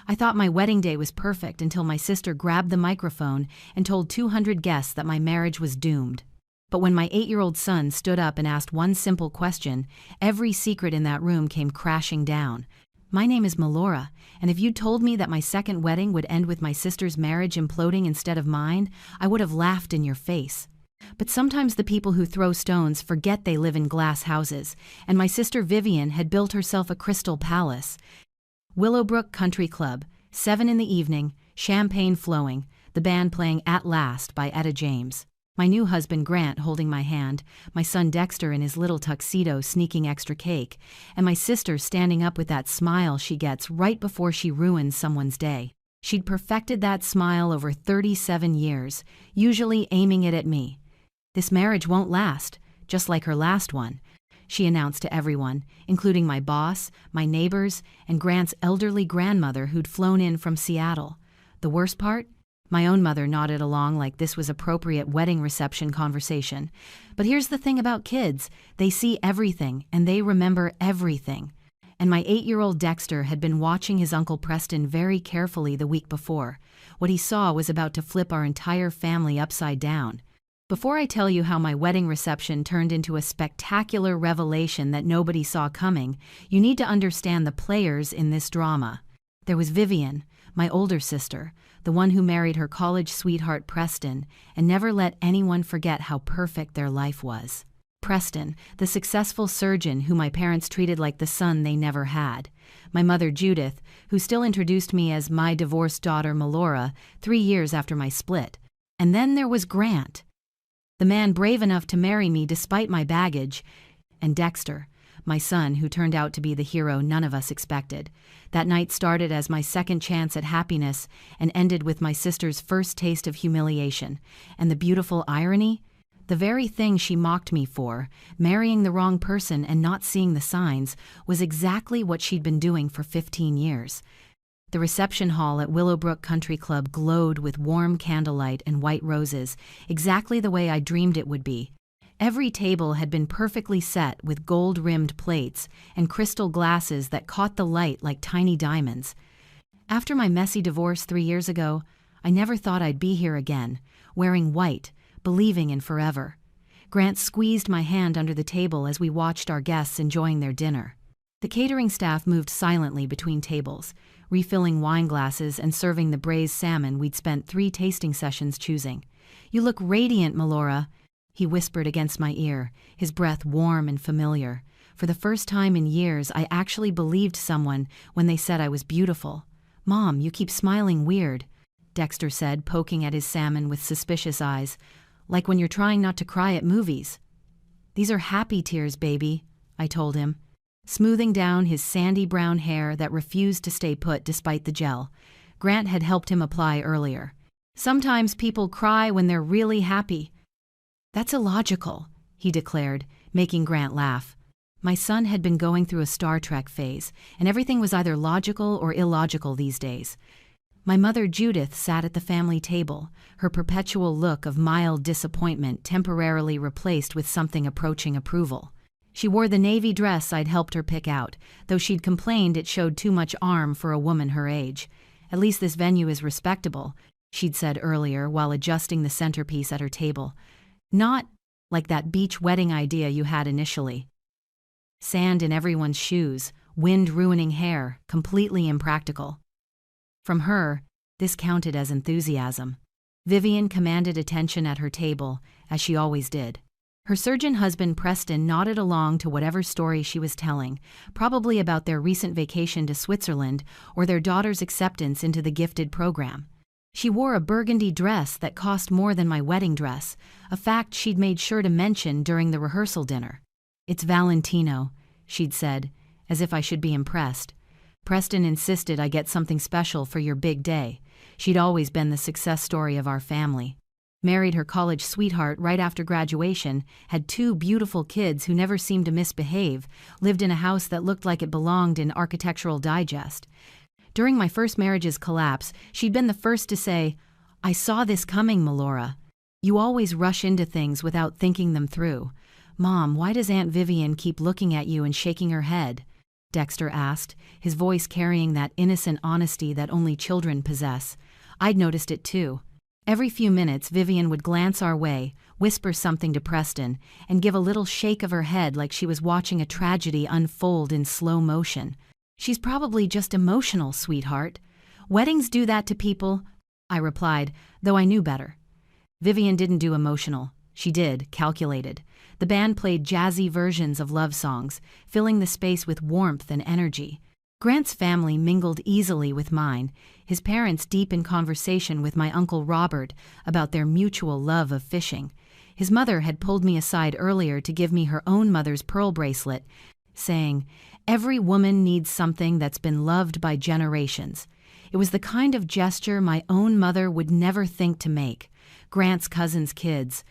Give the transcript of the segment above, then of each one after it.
I thought my wedding day was perfect until my sister grabbed the microphone and told 200 guests that my marriage was doomed. But when my 8-year-old son stood up and asked one simple question, every secret in that room came crashing down. My name is Melora, and if you'd told me that my second wedding would end with my sister's marriage imploding instead of mine, I would have laughed in your face. But sometimes the people who throw stones forget they live in glass houses, and my sister Vivian had built herself a crystal palace. Willowbrook Country Club, 7 in the evening, champagne flowing, the band playing At Last by Etta James. My new husband Grant holding my hand, my son Dexter in his little tuxedo sneaking extra cake, and my sister standing up with that smile she gets right before she ruins someone's day. She'd perfected that smile over 37 years, usually aiming it at me. "This marriage won't last, just like her last one," she announced to everyone, including my boss, my neighbors, and Grant's elderly grandmother who'd flown in from Seattle. The worst part? My own mother nodded along like this was appropriate wedding reception conversation. But here's the thing about kids, they see everything and they remember everything. And my 8-year-old Dexter had been watching his Uncle Preston very carefully the week before. What he saw was about to flip our entire family upside down. Before I tell you how my wedding reception turned into a spectacular revelation that nobody saw coming, you need to understand the players in this drama. There was Vivian, my older sister, the one who married her college sweetheart Preston and never let anyone forget how perfect their life was. Preston, the successful surgeon who my parents treated like the son they never had. My mother Judith, who still introduced me as my divorced daughter Melora 3 years after my split. And then there was Grant, the man brave enough to marry me despite my baggage, and Dexter, my son who turned out to be the hero none of us expected. That night started as my second chance at happiness and ended with my sister's first taste of humiliation. And the beautiful irony? The very thing she mocked me for, marrying the wrong person and not seeing the signs, was exactly what she'd been doing for 15 years. The reception hall at Willowbrook Country Club glowed with warm candlelight and white roses, exactly the way I dreamed it would be. Every table had been perfectly set with gold-rimmed plates and crystal glasses that caught the light like tiny diamonds. After my messy divorce 3 years ago, I never thought I'd be here again, wearing white, believing in forever. Grant squeezed my hand under the table as we watched our guests enjoying their dinner. The catering staff moved silently between tables, refilling wine glasses and serving the braised salmon we'd spent 3 tasting sessions choosing. "You look radiant, Melora," he whispered against my ear, his breath warm and familiar. For the first time in years, I actually believed someone when they said I was beautiful. "Mom, you keep smiling weird," Dexter said, poking at his salmon with suspicious eyes. "Like when you're trying not to cry at movies." "These are happy tears, baby," I told him, smoothing down his sandy brown hair that refused to stay put despite the gel. Grant had helped him apply earlier. "Sometimes people cry when they're really happy." "That's illogical," he declared, making Grant laugh. My son had been going through a Star Trek phase, and everything was either logical or illogical these days. My mother Judith sat at the family table, her perpetual look of mild disappointment temporarily replaced with something approaching approval. She wore the navy dress I'd helped her pick out, though she'd complained it showed too much arm for a woman her age. "At least this venue is respectable," she'd said earlier while adjusting the centerpiece at her table. "Not like that beach wedding idea you had initially. Sand in everyone's shoes, wind ruining hair, completely impractical." From her, this counted as enthusiasm. Vivian commanded attention at her table, as she always did. Her surgeon husband Preston nodded along to whatever story she was telling, probably about their recent vacation to Switzerland or their daughter's acceptance into the gifted program. She wore a burgundy dress that cost more than my wedding dress, a fact she'd made sure to mention during the rehearsal dinner. "It's Valentino," she'd said, as if I should be impressed. "Preston insisted I get something special for your big day." She'd always been the success story of our family. Married her college sweetheart right after graduation, had 2 beautiful kids who never seemed to misbehave, lived in a house that looked like it belonged in Architectural Digest. During my first marriage's collapse, she'd been the first to say, "I saw this coming, Melora. You always rush into things without thinking them through. Mom, why does Aunt Vivian keep looking at you and shaking her head?" Dexter asked, his voice carrying that innocent honesty that only children possess. I'd noticed it too. Every few minutes, Vivian would glance our way, whisper something to Preston, and give a little shake of her head like she was watching a tragedy unfold in slow motion. She's probably just emotional, sweetheart. Weddings do that to people, I replied, though I knew better. Vivian didn't do emotional. She did, calculated. The band played jazzy versions of love songs, filling the space with warmth and energy. Grant's family mingled easily with mine, his parents deep in conversation with my Uncle Robert about their mutual love of fishing. His mother had pulled me aside earlier to give me her own mother's pearl bracelet, saying, "Every woman needs something that's been loved by generations." It was the kind of gesture my own mother would never think to make. Grant's cousin's kids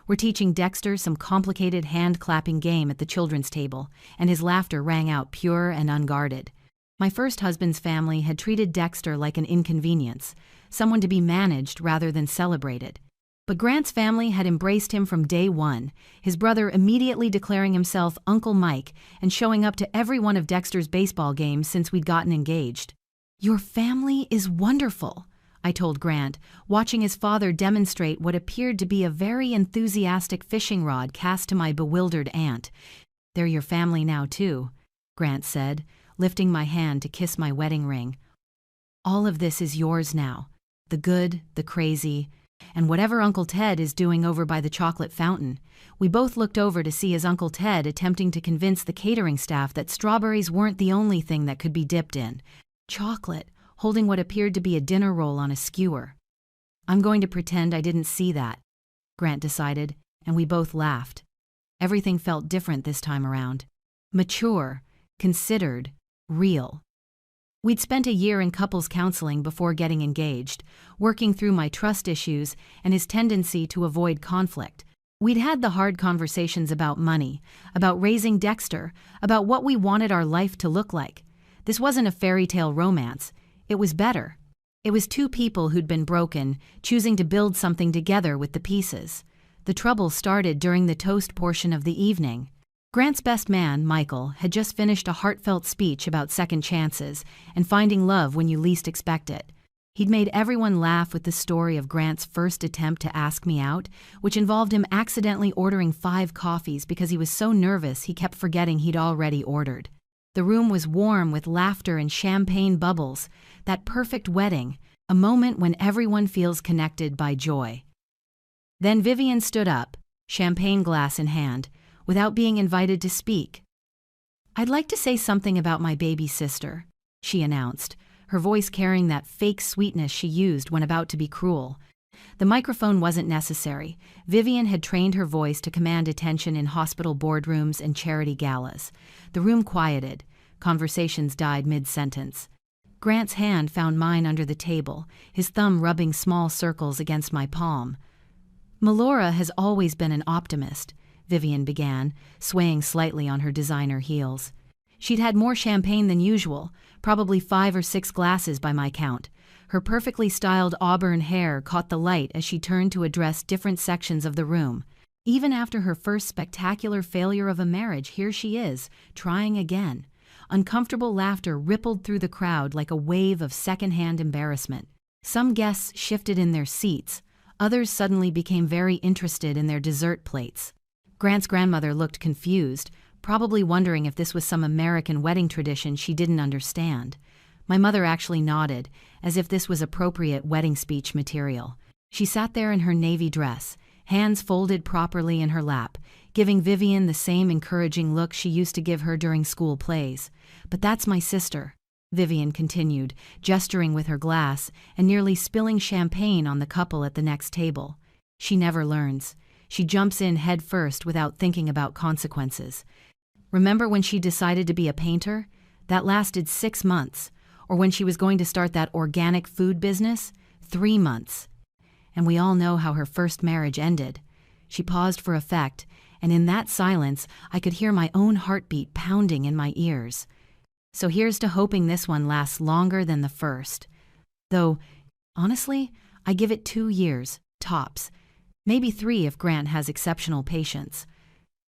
were teaching Dexter some complicated hand-clapping game at the children's table, and his laughter rang out pure and unguarded. My first husband's family had treated Dexter like an inconvenience, someone to be managed rather than celebrated. But Grant's family had embraced him from day one, his brother immediately declaring himself Uncle Mike and showing up to every one of Dexter's baseball games since we'd gotten engaged. "Your family is wonderful," I told Grant, watching his father demonstrate what appeared to be a very enthusiastic fishing rod cast to my bewildered aunt. "They're your family now, too," Grant said, lifting my hand to kiss my wedding ring. "All of this is yours now, the good, the crazy, and whatever Uncle Ted is doing over by the chocolate fountain." We both looked over to see his Uncle Ted attempting to convince the catering staff that strawberries weren't the only thing that could be dipped in chocolate, holding what appeared to be a dinner roll on a skewer. "I'm going to pretend I didn't see that," Grant decided, and we both laughed. Everything felt different this time around. Mature, considered, real. We'd spent a year in couples counseling before getting engaged, working through my trust issues and his tendency to avoid conflict. We'd had the hard conversations about money, about raising Dexter, about what we wanted our life to look like. This wasn't a fairy tale romance. It was better. It was two people who'd been broken, choosing to build something together with the pieces. The trouble started during the toast portion of the evening. Grant's best man, Michael, had just finished a heartfelt speech about second chances and finding love when you least expect it. He'd made everyone laugh with the story of Grant's first attempt to ask me out, which involved him accidentally ordering 5 coffees because he was so nervous he kept forgetting he'd already ordered. The room was warm with laughter and champagne bubbles, that perfect wedding, a moment when everyone feels connected by joy. Then Vivian stood up, champagne glass in hand, without being invited to speak. "I'd like to say something about my baby sister," she announced, her voice carrying that fake sweetness she used when about to be cruel. The microphone wasn't necessary. Vivian had trained her voice to command attention in hospital boardrooms and charity galas. The room quieted. Conversations died mid-sentence. Grant's hand found mine under the table, his thumb rubbing small circles against my palm. "Melora has always been an optimist," Vivian began, swaying slightly on her designer heels. She'd had more champagne than usual, probably 5 or 6 glasses by my count. Her perfectly styled auburn hair caught the light as she turned to address different sections of the room. Even after her first spectacular failure of a marriage, here she is, trying again. Uncomfortable laughter rippled through the crowd like a wave of secondhand embarrassment. Some guests shifted in their seats. Others suddenly became very interested in their dessert plates. Grant's grandmother looked confused, probably wondering if this was some American wedding tradition she didn't understand. My mother actually nodded, as if this was appropriate wedding speech material. She sat there in her navy dress, hands folded properly in her lap, giving Vivian the same encouraging look she used to give her during school plays. "But that's my sister," Vivian continued, gesturing with her glass and nearly spilling champagne on the couple at the next table. "She never learns. She jumps in head first without thinking about consequences. Remember when she decided to be a painter? That lasted 6 months. Or when she was going to start that organic food business? 3 months. And we all know how her first marriage ended." She paused for effect, and in that silence I could hear my own heartbeat pounding in my ears. "So here's to hoping this one lasts longer than the first. Though, honestly, I give it 2 years, tops. Maybe 3 if Grant has exceptional patience."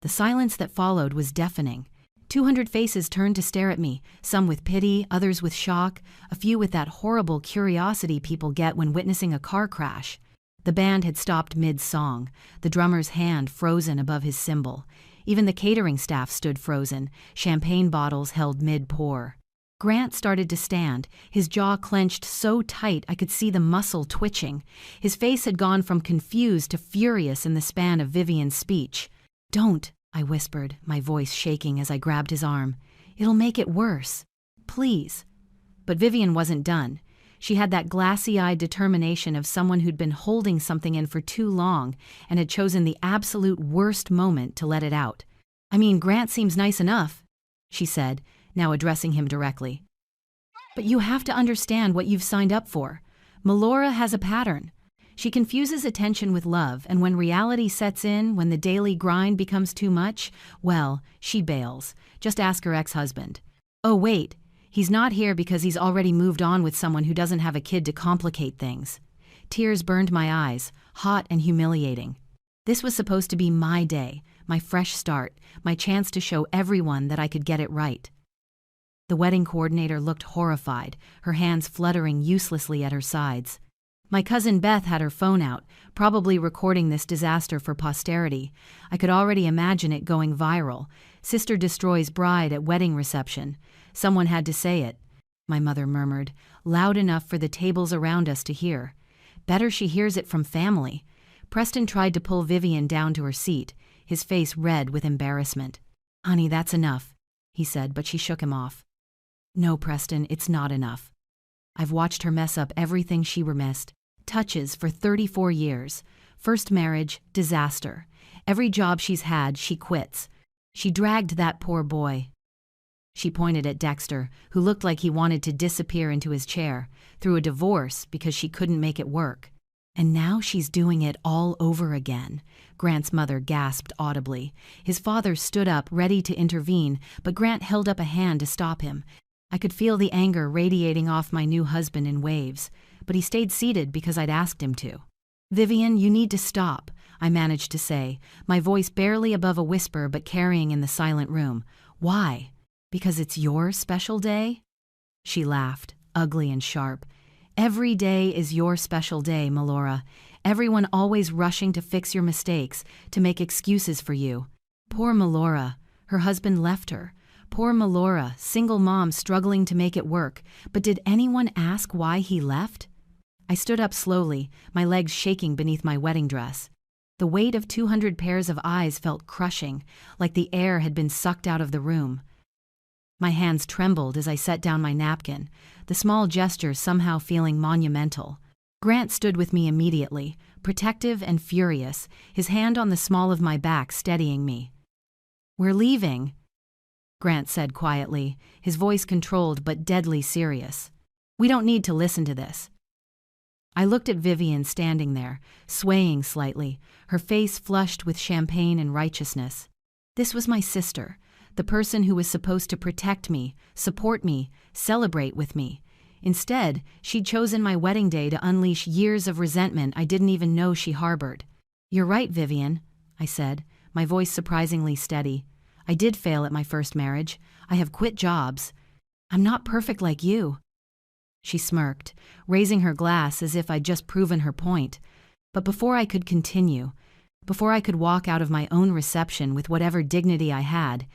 The silence that followed was deafening. 200 faces turned to stare at me, some with pity, others with shock, a few with that horrible curiosity people get when witnessing a car crash. The band had stopped mid-song, the drummer's hand frozen above his cymbal. Even the catering staff stood frozen, champagne bottles held mid-pour. Grant started to stand, his jaw clenched so tight I could see the muscle twitching. His face had gone from confused to furious in the span of Vivian's speech. "Don't," I whispered, my voice shaking as I grabbed his arm. "It'll make it worse. Please." But Vivian wasn't done. She had that glassy-eyed determination of someone who'd been holding something in for too long and had chosen the absolute worst moment to let it out. "I mean, Grant seems nice enough," she said, now addressing him directly. "But you have to understand what you've signed up for. Melora has a pattern. She confuses attention with love, and when reality sets in, when the daily grind becomes too much, well, she bails. Just ask her ex-husband. Oh wait, he's not here because he's already moved on with someone who doesn't have a kid to complicate things." Tears burned my eyes, hot and humiliating. This was supposed to be my day, my fresh start, my chance to show everyone that I could get it right. The wedding coordinator looked horrified, her hands fluttering uselessly at her sides. My cousin Beth had her phone out, probably recording this disaster for posterity. I could already imagine it going viral. "Sister destroys bride at wedding reception. Someone had to say it," my mother murmured, loud enough for the tables around us to hear. "Better she hears it from family." Preston tried to pull Vivian down to her seat, his face red with embarrassment. "Honey, that's enough," he said, but she shook him off. "No, Preston, it's not enough. I've watched her mess up everything she missed. Touches for 34 years. First marriage, disaster. Every job she's had, she quits. She dragged that poor boy." She pointed at Dexter, who looked like he wanted to disappear into his chair, through a divorce because she couldn't make it work. "And now she's doing it all over again," Grant's mother gasped audibly. His father stood up, ready to intervene, but Grant held up a hand to stop him. I could feel the anger radiating off my new husband in waves, but he stayed seated because I'd asked him to. "Vivian, you need to stop," I managed to say, my voice barely above a whisper but carrying in the silent room. "Why? Because it's your special day?" She laughed, ugly and sharp. "Every day is your special day, Melora. Everyone always rushing to fix your mistakes, to make excuses for you. Poor Melora. Her husband left her. Poor Melora, single mom struggling to make it work. But did anyone ask why he left?" I stood up slowly, my legs shaking beneath my wedding dress. The weight of 200 pairs of eyes felt crushing, like the air had been sucked out of the room. My hands trembled as I set down my napkin, the small gesture somehow feeling monumental. Grant stood with me immediately, protective and furious, his hand on the small of my back steadying me. "We're leaving," Grant said quietly, his voice controlled but deadly serious. "We don't need to listen to this." I looked at Vivian standing there, swaying slightly, her face flushed with champagne and righteousness. This was my sister, the person who was supposed to protect me, support me, celebrate with me. Instead, she'd chosen my wedding day to unleash years of resentment I didn't even know she harbored. "You're right, Vivian," I said, my voice surprisingly steady. "I did fail at my first marriage. I have quit jobs. I'm not perfect like you." She smirked, raising her glass as if I'd just proven her point. But before I could continue, before I could walk out of my own reception with whatever dignity I had,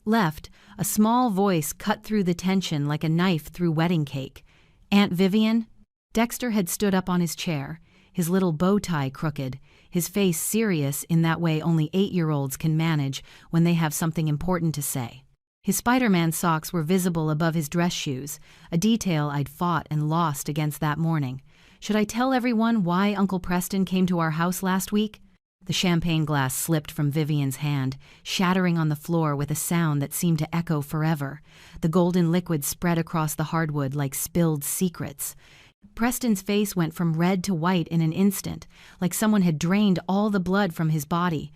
a small voice cut through the tension like a knife through wedding cake. "Aunt Vivian?" Dexter had stood up on his chair, his little bow tie crooked, his face serious in that way only 8-year-olds can manage when they have something important to say. His Spider-Man socks were visible above his dress shoes, a detail I'd fought and lost against that morning. "Should I tell everyone why Uncle Preston came to our house last week?" The champagne glass slipped from Vivian's hand, shattering on the floor with a sound that seemed to echo forever. The golden liquid spread across the hardwood like spilled secrets. Preston's face went from red to white in an instant, like someone had drained all the blood from his body.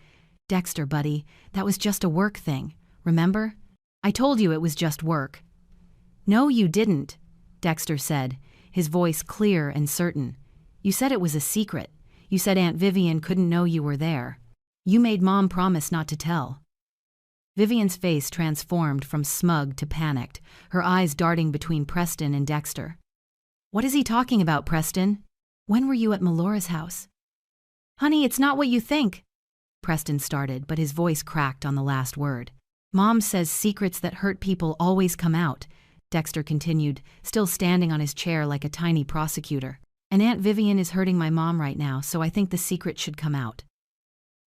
"Dexter, buddy, that was just a work thing, remember? I told you it was just work." "No, you didn't," Dexter said, his voice clear and certain. "You said it was a secret. You said Aunt Vivian couldn't know you were there. You made Mom promise not to tell." Vivian's face transformed from smug to panicked, her eyes darting between Preston and Dexter. "What is he talking about, Preston? When were you at Melora's house?" "Honey, it's not what you think," Preston started, but his voice cracked on the last word. "Mom says secrets that hurt people always come out," Dexter continued, still standing on his chair like a tiny prosecutor. "And Aunt Vivian is hurting my mom right now, so I think the secret should come out."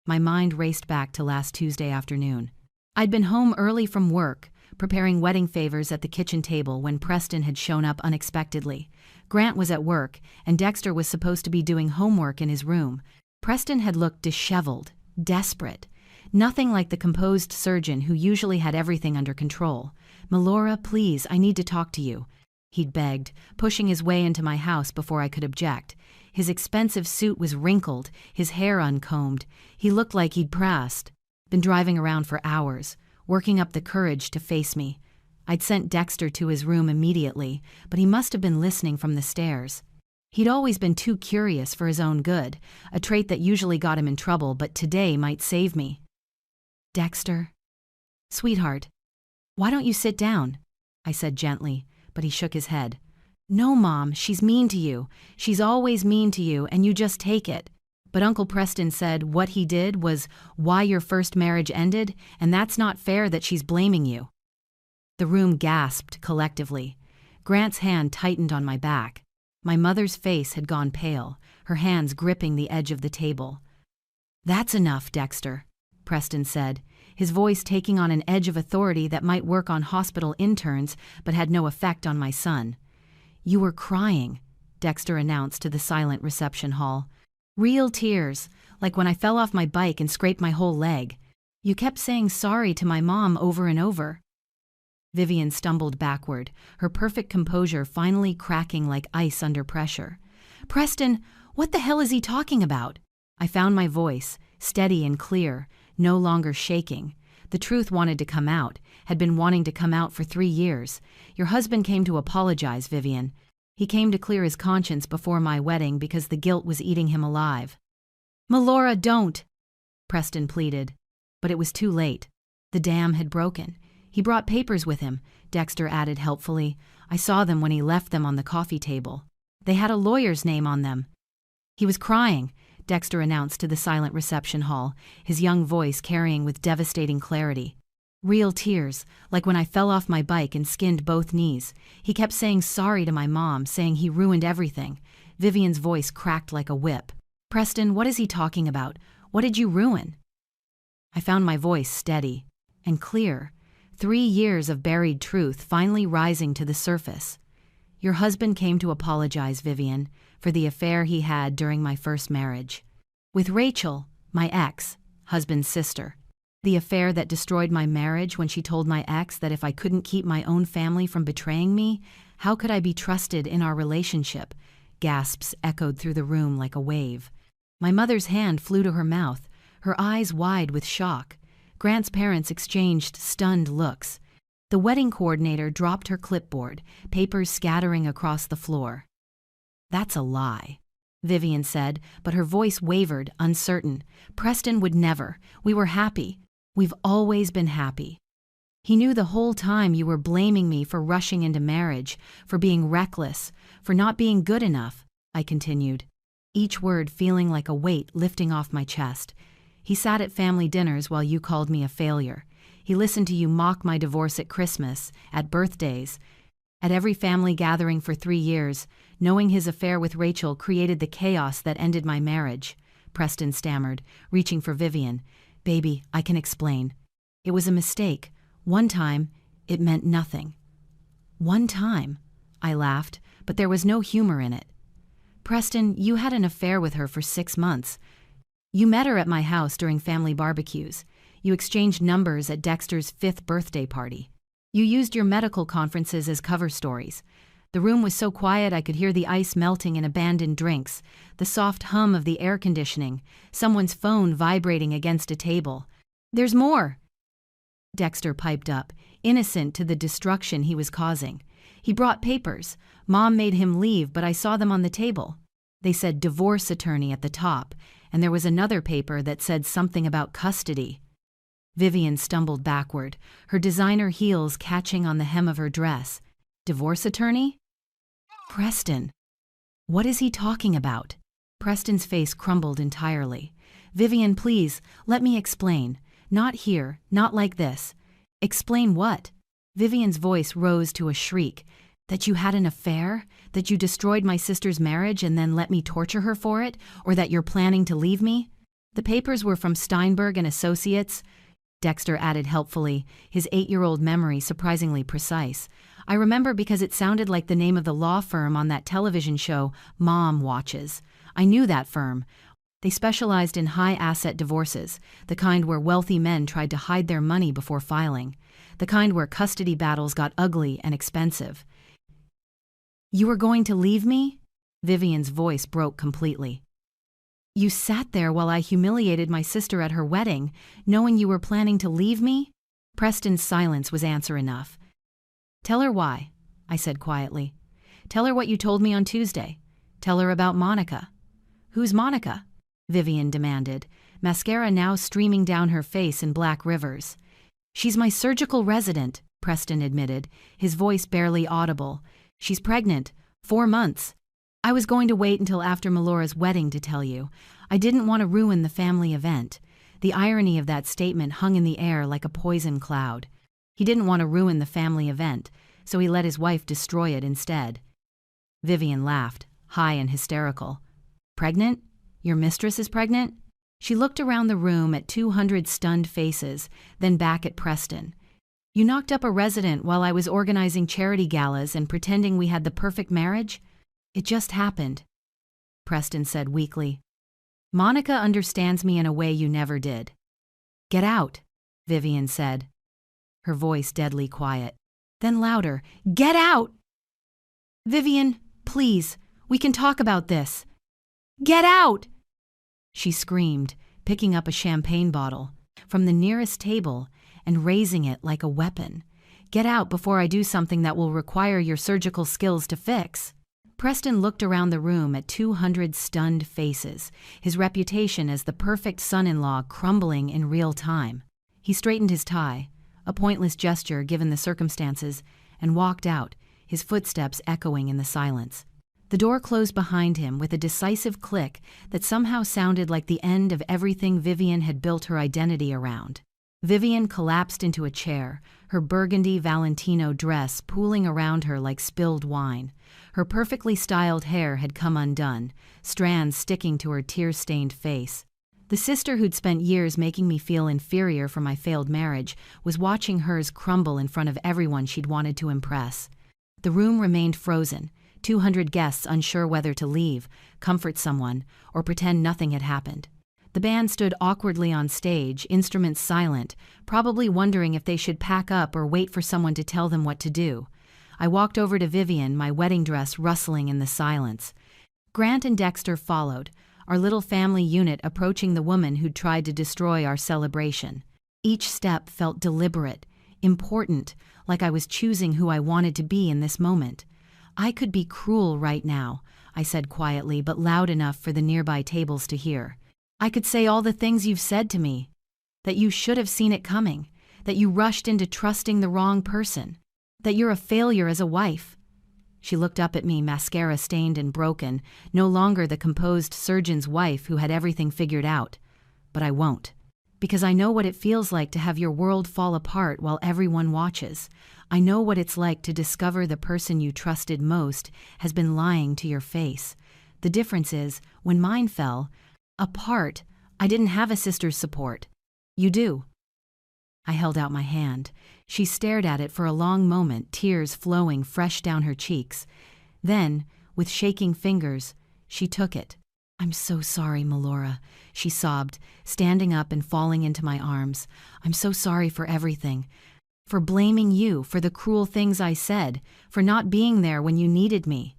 My mind raced back to last Tuesday afternoon. I'd been home early from work, preparing wedding favors at the kitchen table when Preston had shown up unexpectedly. Grant was at work, and Dexter was supposed to be doing homework in his room. Preston had looked disheveled, desperate. Nothing like the composed surgeon who usually had everything under control. "Melora, please, I need to talk to you," he'd begged, pushing his way into my house before I could object. His expensive suit was wrinkled, his hair uncombed. He looked like he'd been driving around for hours, working up the courage to face me. I'd sent Dexter to his room immediately, but he must have been listening from the stairs. He'd always been too curious for his own good, a trait that usually got him in trouble but today might save me. "Dexter? Sweetheart, why don't you sit down?" I said gently, but he shook his head. "No, Mom, she's mean to you. She's always mean to you, and you just take it. But Uncle Preston said what he did was why your first marriage ended, and that's not fair that she's blaming you." The room gasped collectively. Grant's hand tightened on my back. My mother's face had gone pale, her hands gripping the edge of the table. "That's enough, Dexter," Preston said, his voice taking on an edge of authority that might work on hospital interns but had no effect on my son. "You were crying," Dexter announced to the silent reception hall. "Real tears, like when I fell off my bike and scraped my whole leg. You kept saying sorry to my mom over and over." Vivian stumbled backward, her perfect composure finally cracking like ice under pressure. "Preston, what the hell is he talking about?" I found my voice, steady and clear, no longer shaking. The truth wanted to come out, had been wanting to come out for 3 years. "Your husband came to apologize, Vivian. He came to clear his conscience before my wedding because the guilt was eating him alive." "Melora, don't!" Preston pleaded. But it was too late. The dam had broken. "He brought papers with him," Dexter added helpfully. "I saw them when he left them on the coffee table. They had a lawyer's name on them." "He was crying," Dexter announced to the silent reception hall, his young voice carrying with devastating clarity. "Real tears, like when I fell off my bike and skinned both knees. He kept saying sorry to my mom, saying he ruined everything." Vivian's voice cracked like a whip. "Preston, what is he talking about? What did you ruin?" I found my voice steady and clear. 3 years of buried truth finally rising to the surface. "Your husband came to apologize, Vivian, for the affair he had during my first marriage. With Rachel, my ex, husband's sister. The affair that destroyed my marriage when she told my ex that if I couldn't keep my own family from betraying me, how could I be trusted in our relationship?" Gasps echoed through the room like a wave. My mother's hand flew to her mouth, her eyes wide with shock. Grant's parents exchanged stunned looks. The wedding coordinator dropped her clipboard, papers scattering across the floor. "That's a lie," Vivian said, but her voice wavered, uncertain. "Preston would never. We were happy. We've always been happy. He knew the whole time you were blaming me for rushing into marriage, for being reckless, for not being good enough," I continued, each word feeling like a weight lifting off my chest. "He sat at family dinners while you called me a failure. He listened to you mock my divorce at Christmas, at birthdays, at every family gathering for 3 years. Knowing his affair with Rachel created the chaos that ended my marriage," Preston stammered, reaching for Vivian. "Baby, I can explain. It was a mistake. One time, it meant nothing." "One time?" I laughed, but there was no humor in it. "Preston, you had an affair with her for 6 months. You met her at my house during family barbecues. You exchanged numbers at Dexter's 5th birthday party. You used your medical conferences as cover stories. The room was so quiet I could hear the ice melting in abandoned drinks, the soft hum of the air conditioning, someone's phone vibrating against a table. "There's more," Dexter piped up, innocent to the destruction he was causing. "He brought papers. Mom made him leave, but I saw them on the table. They said divorce attorney at the top, and there was another paper that said something about custody." Vivian stumbled backward, her designer heels catching on the hem of her dress. Divorce attorney? Preston. What is he talking about? Preston's face crumbled entirely. Vivian, please, let me explain. Not here, not like this. Explain what? Vivian's voice rose to a shriek. That you had an affair? That you destroyed my sister's marriage and then let me torture her for it? Or that you're planning to leave me? The papers were from Steinberg and Associates, Dexter added helpfully, his 8-year-old memory surprisingly precise. I remember because it sounded like the name of the law firm on that television show, Mom Watches. I knew that firm. They specialized in high-asset divorces, the kind where wealthy men tried to hide their money before filing, the kind where custody battles got ugly and expensive. You were going to leave me? Vivian's voice broke completely. You sat there while I humiliated my sister at her wedding, knowing you were planning to leave me? Preston's silence was answer enough. Tell her why, I said quietly. Tell her what you told me on Tuesday. Tell her about Monica. Who's Monica? Vivian demanded, mascara now streaming down her face in black rivers. She's my surgical resident, Preston admitted, his voice barely audible. She's pregnant, 4 months. I was going to wait until after Melora's wedding to tell you. I didn't want to ruin the family event. The irony of that statement hung in the air like a poison cloud. He didn't want to ruin the family event, so he let his wife destroy it instead. Vivian laughed, high and hysterical. Pregnant? Your mistress is pregnant? She looked around the room at 200 stunned faces, then back at Preston. You knocked up a resident while I was organizing charity galas and pretending we had the perfect marriage? It just happened, Preston said weakly. Monica understands me in a way you never did. Get out, Vivian said, her voice deadly quiet. Then louder, get out! Vivian, please, we can talk about this. Get out! She screamed, picking up a champagne bottle from the nearest table and raising it like a weapon. Get out before I do something that will require your surgical skills to fix. Preston looked around the room at 200 stunned faces, his reputation as the perfect son-in-law crumbling in real time. He straightened his tie, a pointless gesture given the circumstances, and walked out, his footsteps echoing in the silence. The door closed behind him with a decisive click that somehow sounded like the end of everything Vivian had built her identity around. Vivian collapsed into a chair, her burgundy Valentino dress pooling around her like spilled wine. Her perfectly styled hair had come undone, strands sticking to her tear-stained face. The sister who'd spent years making me feel inferior for my failed marriage was watching hers crumble in front of everyone she'd wanted to impress. The room remained frozen, 200 guests unsure whether to leave, comfort someone, or pretend nothing had happened. The band stood awkwardly on stage, instruments silent, probably wondering if they should pack up or wait for someone to tell them what to do. I walked over to Vivian, my wedding dress rustling in the silence. Grant and Dexter followed, our little family unit approaching the woman who'd tried to destroy our celebration. Each step felt deliberate, important, like I was choosing who I wanted to be in this moment. I could be cruel right now, I said quietly but loud enough for the nearby tables to hear. I could say all the things you've said to me, that you should have seen it coming, that you rushed into trusting the wrong person, that you're a failure as a wife. She looked up at me, mascara stained and broken, no longer the composed surgeon's wife who had everything figured out. But I won't, because I know what it feels like to have your world fall apart while everyone watches. I know what it's like to discover the person you trusted most has been lying to your face. The difference is, when mine fell apart, I didn't have a sister's support. You do. I held out my hand. She stared at it for a long moment, tears flowing fresh down her cheeks. Then, with shaking fingers, she took it. I'm so sorry, Melora, she sobbed, standing up and falling into my arms. I'm so sorry for everything. For blaming you, for the cruel things I said, for not being there when you needed me.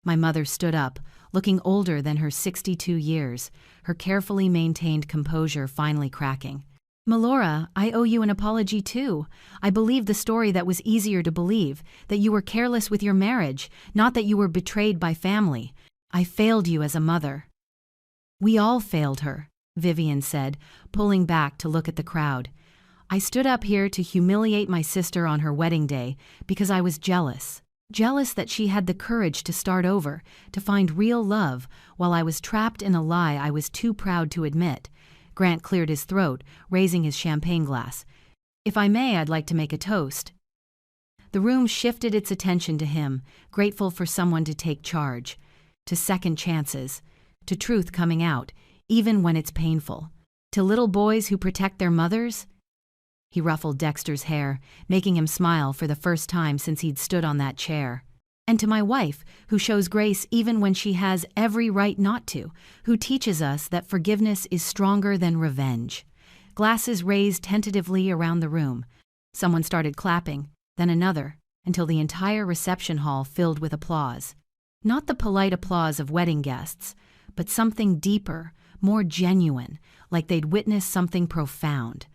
My mother stood up, looking older than her 62 years, her carefully maintained composure finally cracking. Melora, I owe you an apology too. I believed the story that was easier to believe, that you were careless with your marriage, not that you were betrayed by family. I failed you as a mother. We all failed her. Vivian said, pulling back to look at the crowd. I stood up here to humiliate my sister on her wedding day because I was jealous. Jealous that she had the courage to start over, to find real love, while I was trapped in a lie I was too proud to admit. Grant cleared his throat, raising his champagne glass. If I may, I'd like to make a toast. The room shifted its attention to him, grateful for someone to take charge, to second chances, to truth coming out, even when it's painful, to little boys who protect their mothers. He ruffled Dexter's hair, making him smile for the first time since he'd stood on that chair. And to my wife, who shows grace even when she has every right not to, who teaches us that forgiveness is stronger than revenge. Glasses raised tentatively around the room. Someone started clapping, then another, until the entire reception hall filled with applause. Not the polite applause of wedding guests, but something deeper, more genuine, like they'd witnessed something profound.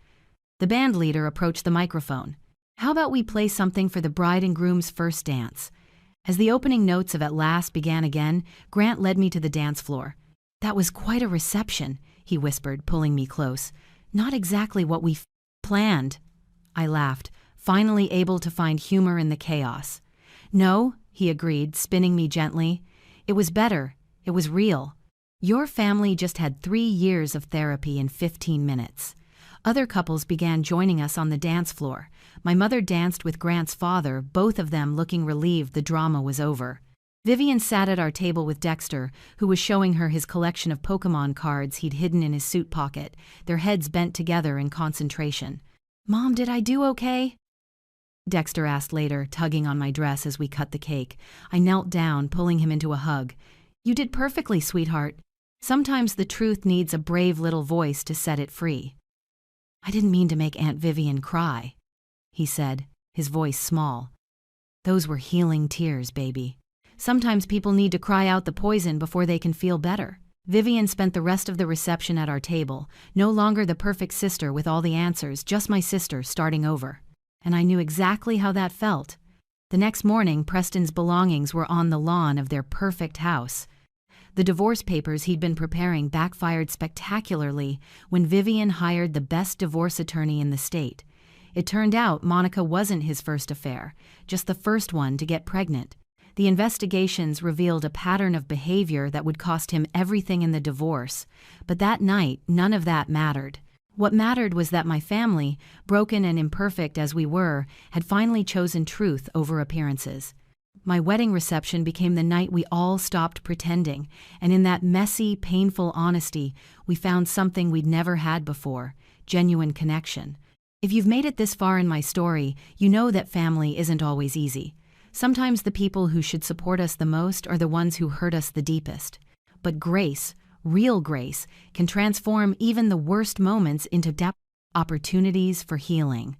The band leader approached the microphone. How about we play something for the bride and groom's first dance? As the opening notes of At Last began again, Grant led me to the dance floor. That was quite a reception, he whispered, pulling me close. Not exactly what we planned. I laughed, finally able to find humor in the chaos. No, he agreed, spinning me gently. It was better. It was real. Your family just had 3 years of therapy in 15 minutes. Other couples began joining us on the dance floor. My mother danced with Grant's father, both of them looking relieved the drama was over. Vivian sat at our table with Dexter, who was showing her his collection of Pokémon cards he'd hidden in his suit pocket, their heads bent together in concentration. Mom, did I do okay? Dexter asked later, tugging on my dress as we cut the cake. I knelt down, pulling him into a hug. You did perfectly, sweetheart. Sometimes the truth needs a brave little voice to set it free. I didn't mean to make Aunt Vivian cry, he said, his voice small. Those were healing tears, baby. Sometimes people need to cry out the poison before they can feel better. Vivian spent the rest of the reception at our table, no longer the perfect sister with all the answers, just my sister starting over. And I knew exactly how that felt. The next morning, Preston's belongings were on the lawn of their perfect house. The divorce papers he'd been preparing backfired spectacularly when Vivian hired the best divorce attorney in the state. It turned out Monica wasn't his first affair, just the first one to get pregnant. The investigations revealed a pattern of behavior that would cost him everything in the divorce. But that night, none of that mattered. What mattered was that my family, broken and imperfect as we were, had finally chosen truth over appearances. My wedding reception became the night we all stopped pretending, and in that messy, painful honesty, we found something we'd never had before: genuine connection. If you've made it this far in my story, you know that family isn't always easy. Sometimes the people who should support us the most are the ones who hurt us the deepest. But grace, real grace, can transform even the worst moments into opportunities for healing.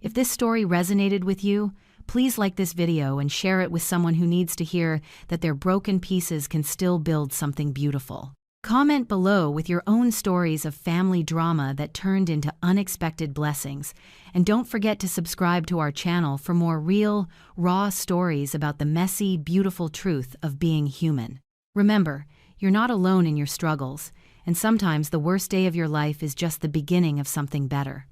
If this story resonated with you, please like this video and share it with someone who needs to hear that their broken pieces can still build something beautiful. Comment below with your own stories of family drama that turned into unexpected blessings. And don't forget to subscribe to our channel for more real, raw stories about the messy, beautiful truth of being human. Remember, you're not alone in your struggles, and sometimes the worst day of your life is just the beginning of something better.